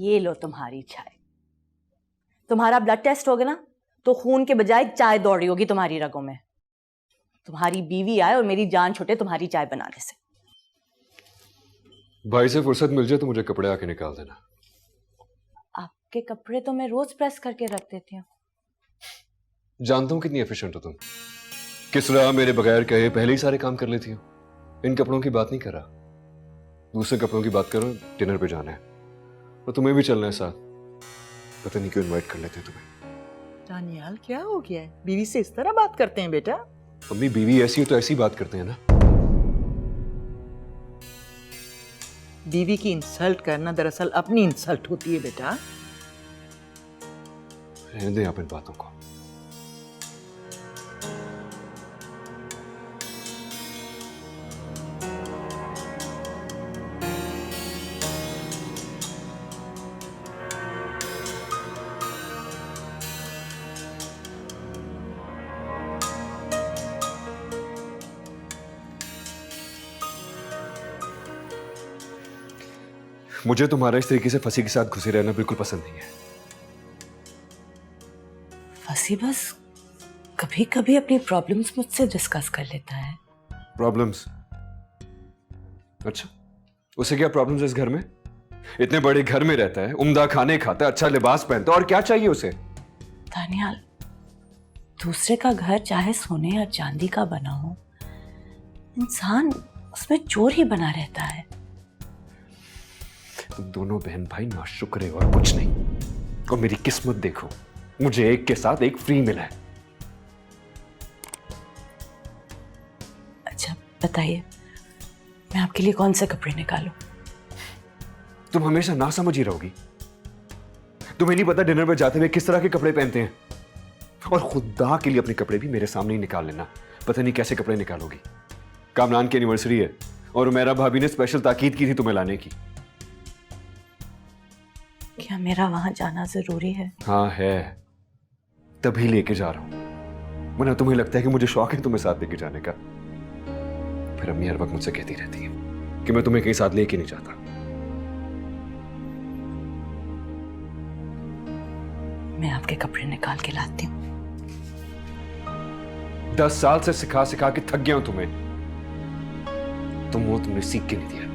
ये लो तुम्हारी चाय। तुम्हारा ब्लड टेस्ट होगा ना तो खून के बजाय चाय दौड़ रही होगी तुम्हारी रगों में। तुम्हारी बीवी आए और मेरी जान छूटे तुम्हारी चाय बनाने से। भाई से फुर्सत मिल जाए तो मुझे कपड़े आके निकाल देना। आपके कपड़े तो मैं रोज प्रेस करके रख देती हूँ। जानता हूं कितनी एफिशिएंट हो तुम। किस तरह मेरे बगैर कहे पहले ही सारे काम कर लेती हो। इन कपड़ों की बात नहीं कर रहा, दूसरे कपड़ों की बात करो। डिनर पे जाना है और तुम्हें भी चलना है साथ। पता नहीं क्यों इनवाइट कर लेते हैं तुम्हें। दानियाल क्या हो गया है? बीवी से इस तरह बात करते हैं बेटा? अम्मी बीवी ऐसी हो तो ऐसी बात करते हैं ना। बीवी की इंसल्ट करना दरअसल अपनी इंसल्ट होती है बेटा। रहने दें आप इन बातों को। मुझे तुम्हारा इस तरीके से फंसी के साथ घुसे रहना बिल्कुल पसंद नहीं है। फंसी बस कभी कभी अपनी प्रॉब्लम्स मुझसे डिस्कस कर लेता है। प्रॉब्लम्स? अच्छा, उसे क्या प्रॉब्लम्स इस घर में? इतने बड़े घर में रहता है, उम्दा खाने खाता है, अच्छा लिबास पहनता है, और क्या चाहिए उसे? दानियाल, दूसरे का घर चाहे सोने या चांदी का बना हो, इंसान उसमें चोर ही बना रहता है। तुम दोनों बहन भाई नाशुक्र हो और कुछ नहीं। और मेरी किस्मत देखो, मुझे एक के साथ एक फ्री मिला है। अच्छा बताइए, मैं आपके लिए कौन से कपड़े निकालूं? तुम हमेशा ना समझ ही रहोगी। तुम्हें नहीं पता डिनर पर जाते हुए किस तरह के कपड़े पहनते हैं। और खुदा के लिए अपने कपड़े भी मेरे सामने ही निकाल लेना। पता नहीं कैसे कपड़े निकालोगी। कामरान की एनिवर्सरी है और मेरा भाभी ने स्पेशल ताकीद की थी तुम्हें लाने की। क्या मेरा वहां जाना जरूरी है? हाँ है, तभी लेके जा रहा हूं। वरना तुम्हें लगता है कि मुझे शौक है तुम्हें साथ लेके जाने का। फिर अम्मी हर वक्त मुझसे कहती रहती है कि मैं तुम्हें कहीं साथ लेके नहीं जाता। मैं आपके कपड़े निकाल के लाती हूँ। 10 साल से सिखा सिखा के थक गया हूं तुम्हें। तुमने सीख के नहीं दिया।